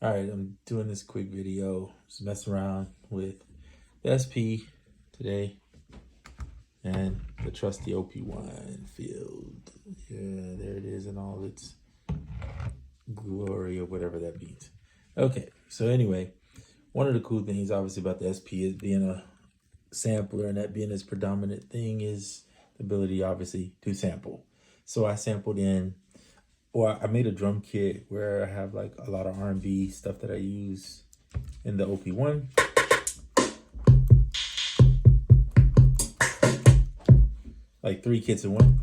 All right, I'm doing this quick video, just messing around with the SP today and the trusty OP-1 Field. Yeah, there it is in all its glory or whatever that means. Okay, so anyway, one of the cool things obviously about the SP is being a sampler, and that being its predominant thing is the ability obviously to sample. So I sampled in, or I made a drum kit where I have like a lot of R&B stuff that I use in the OP-1. Like 3 kits in one.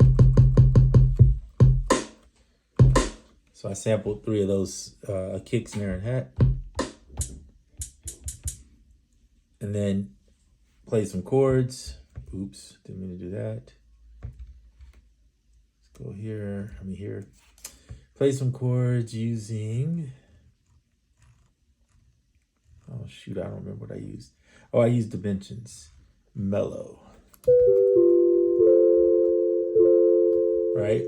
So I sampled 3 of those, a kick, snare, and hat. And then played some chords. Oops, didn't mean to do that. Let's go here, here. Play some chords using, oh shoot, I don't remember what I used. Oh, I used Dimensions, Mellow. Right?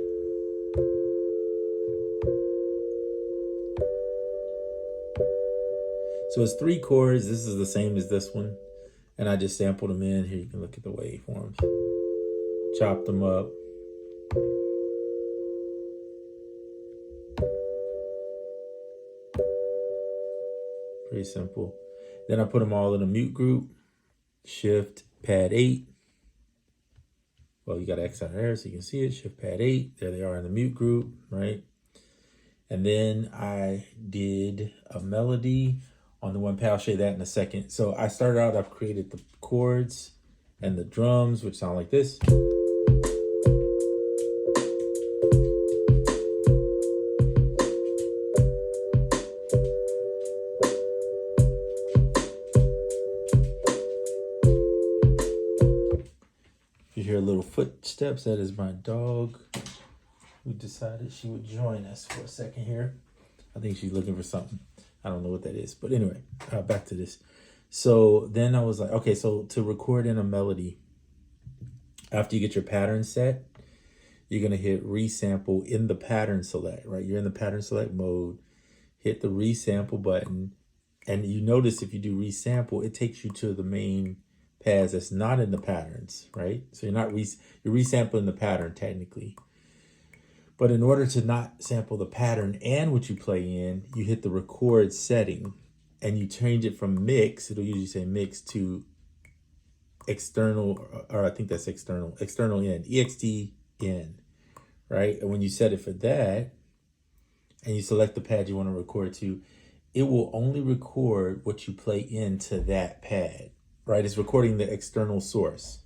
So it's 3 chords. This is the same as this one. And I just sampled them in. Here you can look at the waveforms. Chopped them up. Pretty simple. Then I put them all in a mute group. Shift pad 8. Well, you got X out there so you can see it. Shift pad 8. There they are in the mute group, right? And then I did a melody on the one pad. I'll show you that in a second. So I started out, I've created the chords and the drums, which sound like this. You hear little footsteps. That is my dog who decided she would join us for a second here. I think she's looking for something. I don't know what that is. But anyway, back to this. So then I was like, okay, so to record in a melody, after you get your pattern set, you're going to hit resample in the pattern select, right? You're in the pattern select mode. Hit the resample button. And you notice if you do resample, it takes you to the main pads that's not in the patterns, right? So you're not you're resampling the pattern technically. But in order to not sample the pattern and what you play in, you hit the record setting and you change it from mix, it'll usually say mix, to external, or I think that's external in, EXT in, right? And when you set it for that and you select the pad you want to record to, it will only record what you play into that pad, right? It's recording the external source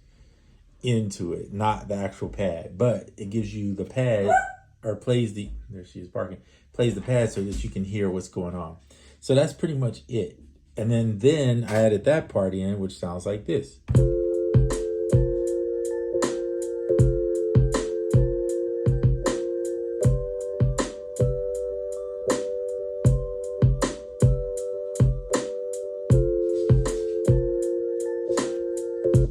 into it, not the actual pad, but it gives you the pad, or plays the, there she is barking, plays the pad so that you can hear what's going on. So that's pretty much it. And then I added that part in, which sounds like this.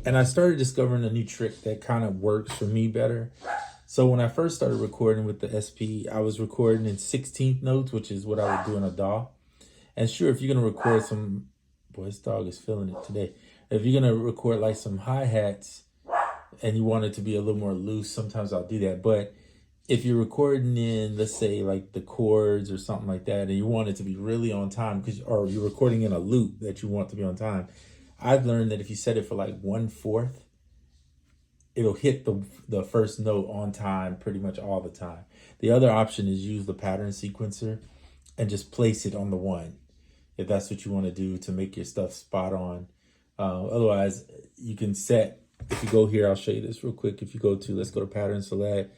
And I started discovering a new trick that kind of works for me better. So when I first started recording with the SP, I was recording in 16th notes, which is what I would do in a DAW. And sure, if you're going to record some, boy, this dog is feeling it today. If you're going to record like some hi-hats and you want it to be a little more loose, sometimes I'll do that. But if you're recording in, let's say like the chords or something like that, and you want it to be really on time, or you're recording in a loop that you want to be on time, I've learned that if you set it for like 1/4, it'll hit the first note on time pretty much all the time. The other option is use the pattern sequencer and just place it on the 1, if that's what you want to do to make your stuff spot on. Otherwise, you can set, if you go here, I'll show you this real quick. If you go to, let's go to pattern select,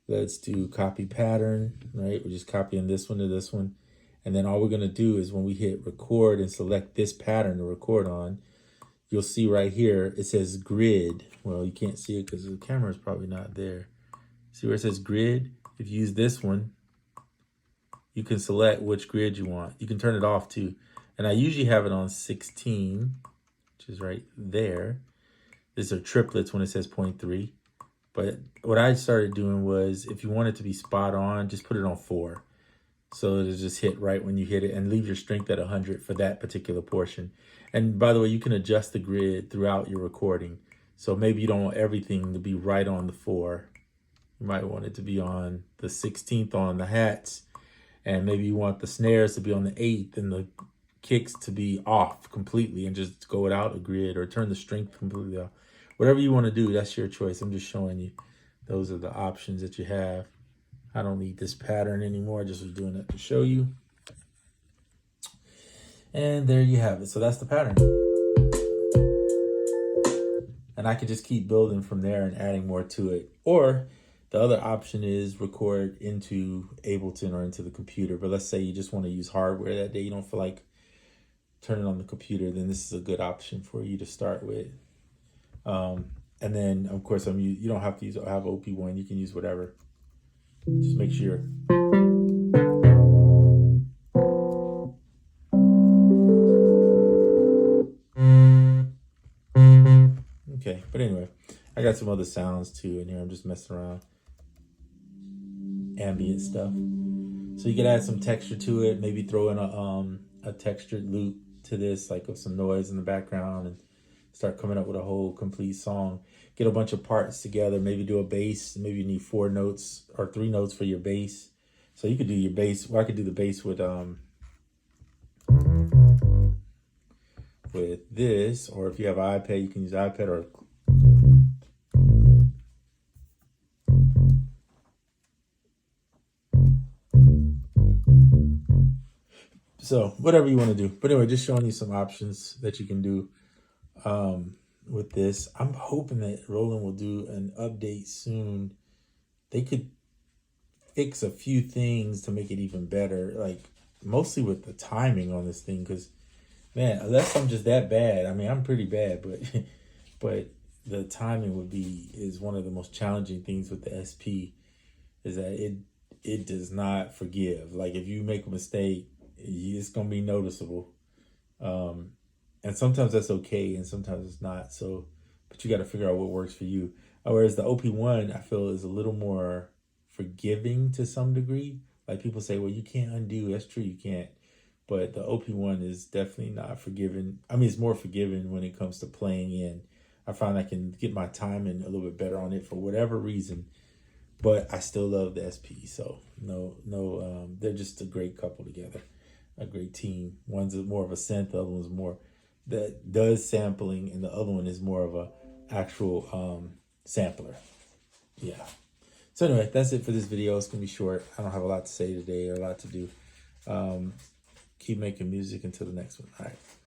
let's do copy pattern, right? We're just copying this one to this one. And then all we're going to do is when we hit record and select this pattern to record on, you'll see right here, it says grid. Well, you can't see it because the camera is probably not there. See where it says grid? If you use this one, you can select which grid you want. You can turn it off too. And I usually have it on 16, which is right there. These are triplets when it says 0.3. But what I started doing was, if you want it to be spot on, just put it on 4. So it'll just hit right when you hit it, and leave your strength at 100 for that particular portion. And by the way, you can adjust the grid throughout your recording. So maybe you don't want everything to be right on the 4. You might want it to be on the 16th on the hats, and maybe you want the snares to be on the 8th and the kicks to be off completely, and just go without a grid, or turn the strength completely off. Whatever you want to do, that's your choice. I'm just showing you. Those are the options that you have. I don't need this pattern anymore. I just was doing it to show you. And there you have it. So that's the pattern. And I could just keep building from there and adding more to it. Or the other option is record into Ableton or into the computer. But let's say you just want to use hardware that day. You don't feel like turning on the computer. Then this is a good option for you to start with. And then, of course, you don't have to have OP-1. You can use whatever. Just make sure. Okay, but anyway, I got some other sounds too in here. I'm just messing around. Ambient stuff. So you can add some texture to it. Maybe throw in a textured loop to this, like of some noise in the background, and start coming up with a whole complete song. Get a bunch of parts together, maybe do a bass. Maybe you need 4 notes or 3 notes for your bass. So you could do your bass. Well, I could do the bass with this, or if you have an iPad, you can use iPad or so whatever you want to do. But anyway, just showing you some options that you can do with this. I'm hoping that Roland will do an update soon. They could fix a few things to make it even better, like mostly with the timing on this thing, because man, unless I'm just that bad. I mean, I'm pretty bad, but the timing is one of the most challenging things with the SP, is that it does not forgive. Like if you make a mistake, it's gonna be noticeable. And sometimes that's okay, and sometimes it's not. So, but you got to figure out what works for you. Whereas the OP-1, I feel, is a little more forgiving to some degree. Like people say, well, you can't undo. That's true, you can't. But the OP-1 is definitely not forgiving. I mean, it's more forgiving when it comes to playing in. I find I can get my timing a little bit better on it for whatever reason. But I still love the SP. So they're just a great couple together, a great team. One's more of a synth, the other one's more that does sampling, and the other one is more of a actual sampler. Yeah. So anyway, that's it for this video. It's gonna be short. I don't have a lot to say today or a lot to do. Keep making music until the next one. All right.